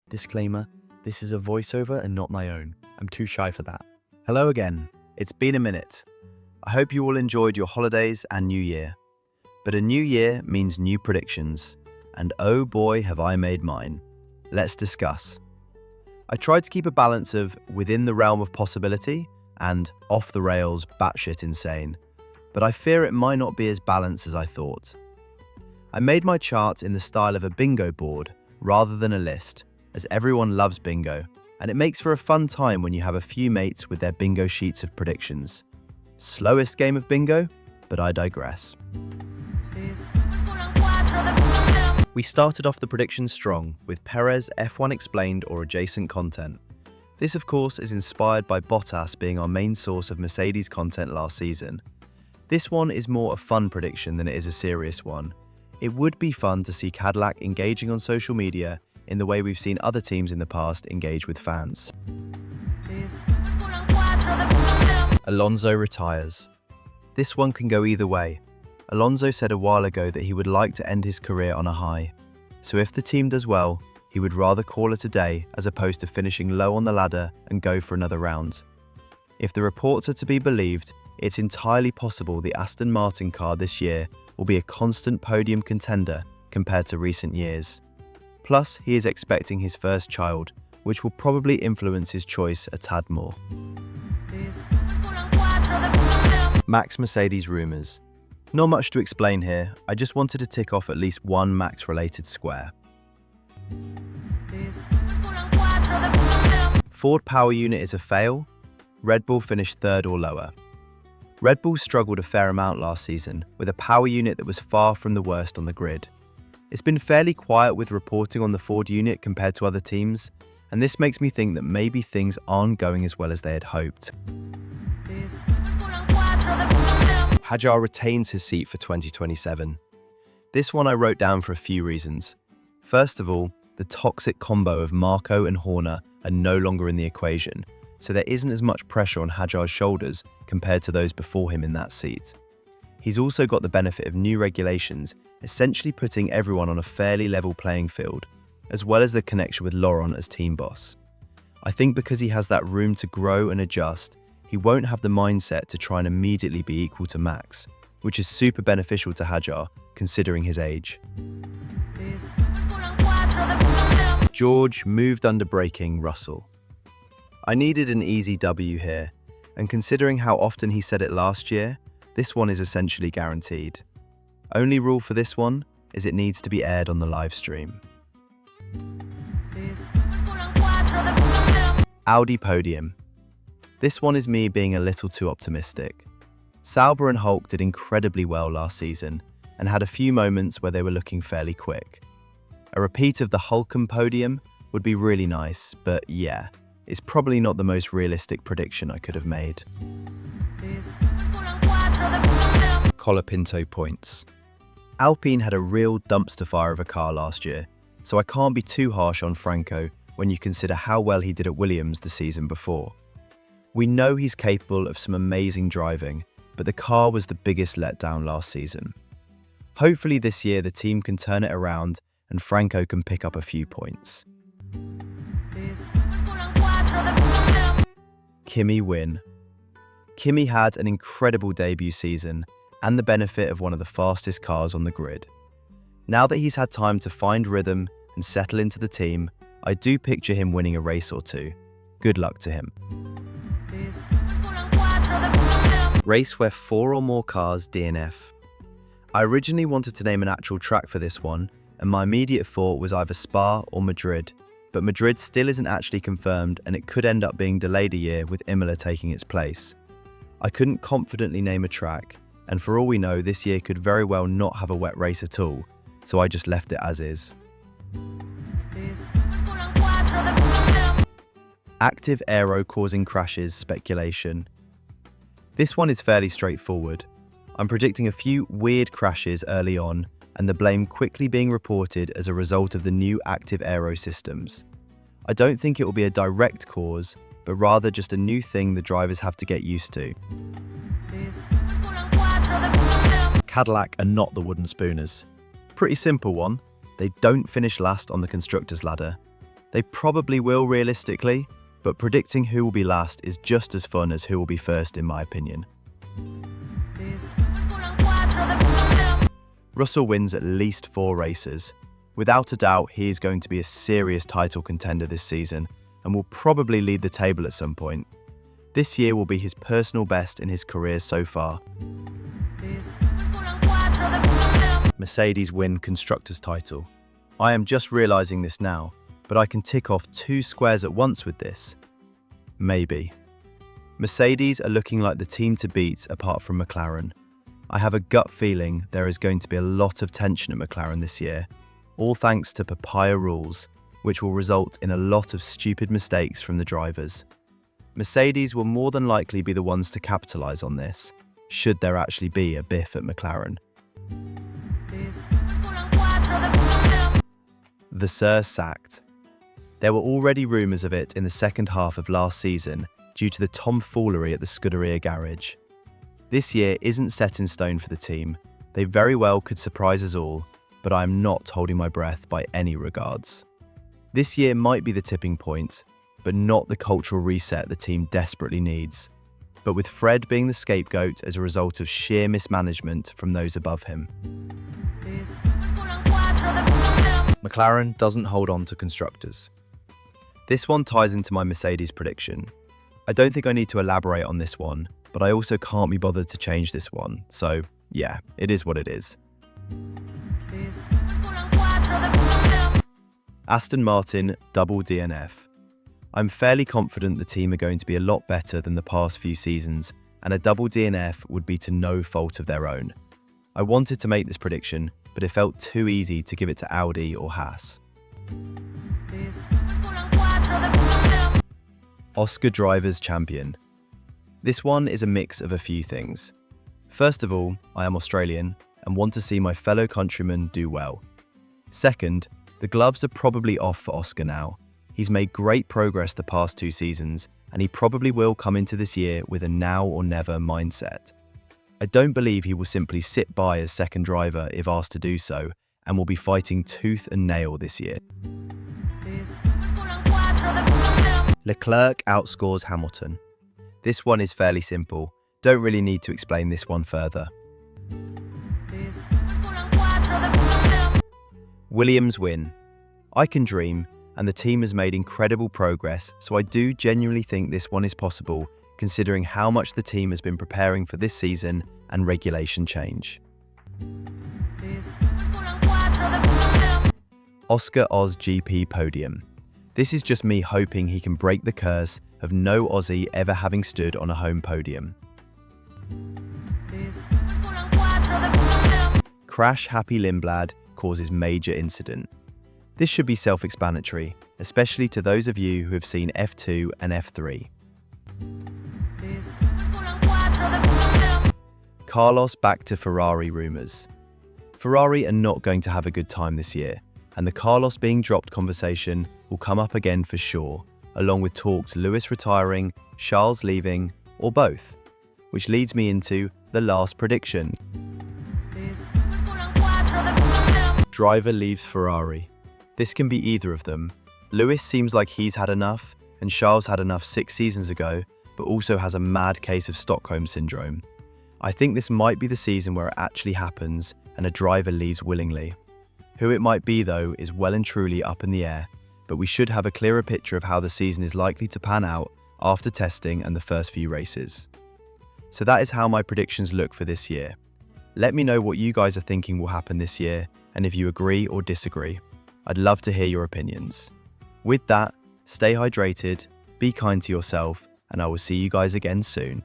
Disclaimer, this is a voiceover and not my own. I'm too shy for that. Hello again. It's been a minute. I hope you all enjoyed your holidays and New Year. But a new year means new predictions, and oh boy have I made mine. Let's discuss. I tried to keep a balance of within the realm of possibility and off the rails batshit insane, but I fear it might not be as balanced as I thought. I made my chart in the style of a bingo board rather than a list, as everyone loves bingo, and it makes for a fun time when you have a few mates with their bingo sheets of predictions. Slowest game of bingo, but I digress. We started off the predictions strong with Perez F1 explained or adjacent content. This of course is inspired by Bottas being our main source of Mercedes content last season. This one is more a fun prediction than it is a serious one. It would be fun to see Cadillac engaging on social media in the way we've seen other teams in the past engage with fans. Alonso retires. This one can go either way. Alonso said a while ago that he would like to end his career on a high. So if the team does well, he would rather call it a day as opposed to finishing low on the ladder and go for another round. If the reports are to be believed, it's entirely possible the Aston Martin car this year will be a constant podium contender compared to recent years. Plus, he is expecting his first child, which will probably influence his choice a tad more. Max Mercedes rumours. Not much to explain here, I just wanted to tick off at least one Max-related square. Ford power unit is a fail. Red Bull finished third or lower. Red Bull struggled a fair amount last season, with a power unit that was far from the worst on the grid. It's been fairly quiet with reporting on the Ford unit compared to other teams, and this makes me think that maybe things aren't going as well as they had hoped. Hadjar retains his seat for 2027. This one I wrote down for a few reasons. First of all, the toxic combo of Marko and Horner are no longer in the equation, so there isn't as much pressure on Hadjar's shoulders compared to those before him in that seat. He's also got the benefit of new regulations, essentially putting everyone on a fairly level playing field, as well as the connection with Laurent as team boss. I think because he has that room to grow and adjust, he won't have the mindset to try and immediately be equal to Max, which is super beneficial to Hadjar, considering his age. George moved under braking Russell. I needed an easy W here, and considering how often he said it last year, this one is essentially guaranteed. Only rule for this one is it needs to be aired on the live stream. Audi podium. This one is me being a little too optimistic. Sauber and Hulk did incredibly well last season and had a few moments where they were looking fairly quick. A repeat of the Hulken podium would be really nice, but yeah, it's probably not the most realistic prediction I could have made. Colapinto points. Alpine had a real dumpster fire of a car last year, so I can't be too harsh on Franco when you consider how well he did at Williams the season before. We know he's capable of some amazing driving, but the car was the biggest letdown last season. Hopefully this year the team can turn it around and Franco can pick up a few points. Kimi win. Kimi had an incredible debut season and the benefit of one of the fastest cars on the grid. Now that he's had time to find rhythm and settle into the team, I do picture him winning a race or two. Good luck to him. Race where 4 or more cars DNF. I originally wanted to name an actual track for this one, and my immediate thought was either Spa or Madrid, but Madrid still isn't actually confirmed and it could end up being delayed a year with Imola taking its place. I couldn't confidently name a track, and for all we know this year could very well not have a wet race at all, so I just left it as is. Active aero causing crashes speculation. This one is fairly straightforward. I'm predicting a few weird crashes early on and the blame quickly being reported as a result of the new active aero systems. I don't think it will be a direct cause, but rather just a new thing the drivers have to get used to. Cadillac are not the wooden spooners. Pretty simple one. They don't finish last on the constructors' ladder. They probably will realistically, but predicting who will be last is just as fun as who will be first in my opinion. Russell wins at least 4 races. Without a doubt, he is going to be a serious title contender this season and will probably lead the table at some point. This year will be his personal best in his career so far. Mercedes win Constructors' title. I am just realising this now, but I can tick off 2 squares at once with this. Maybe. Mercedes are looking like the team to beat apart from McLaren. I have a gut feeling there is going to be a lot of tension at McLaren this year, all thanks to papaya rules, which will result in a lot of stupid mistakes from the drivers. Mercedes will more than likely be the ones to capitalise on this, should there actually be a biff at McLaren. Vasseur sacked. There were already rumours of it in the second half of last season due to the tomfoolery at the Scuderia garage. This year isn't set in stone for the team. They very well could surprise us all, but I am not holding my breath by any regards. This year might be the tipping point, but not the cultural reset the team desperately needs. But with Fred being the scapegoat as a result of sheer mismanagement from those above him. McLaren doesn't hold on to constructors. This one ties into my Mercedes prediction. I don't think I need to elaborate on this one, but I also can't be bothered to change this one, so yeah, it is what it is. Aston Martin double DNF. I'm fairly confident the team are going to be a lot better than the past few seasons, and a double DNF would be to no fault of their own. I wanted to make this prediction, but it felt too easy to give it to Audi or Haas. Oscar Drivers Champion. This one is a mix of a few things. First of all, I am Australian and want to see my fellow countrymen do well. Second, the gloves are probably off for Oscar now. He's made great progress the past 2 seasons, and he probably will come into this year with a now or never mindset. I don't believe he will simply sit by as second driver if asked to do so, and will be fighting tooth and nail this year. Leclerc outscores Hamilton. This one is fairly simple. Don't really need to explain this one further. Williams win. I can dream, and the team has made incredible progress, so I do genuinely think this one is possible, considering how much the team has been preparing for this season and regulation change. Oscar Oz GP podium. This is just me hoping he can break the curse of no Aussie ever having stood on a home podium. Crash Happy Lindblad causes major incident. This should be self-explanatory, especially to those of you who have seen F2 and F3. Carlos back to Ferrari rumours. Ferrari are not going to have a good time this year, and the Carlos being dropped conversation will come up again for sure, along with talks Lewis retiring, Charles leaving, or both, which leads me into the last prediction. Driver leaves Ferrari. This can be either of them. Lewis seems like he's had enough, and Charles had enough 6 seasons ago, but also has a mad case of Stockholm Syndrome. I think this might be the season where it actually happens and a driver leaves willingly. Who it might be though is well and truly up in the air, but we should have a clearer picture of how the season is likely to pan out after testing and the first few races. So that is how my predictions look for this year. Let me know what you guys are thinking will happen this year, and if you agree or disagree. I'd love to hear your opinions. With that, stay hydrated, be kind to yourself, and I will see you guys again soon.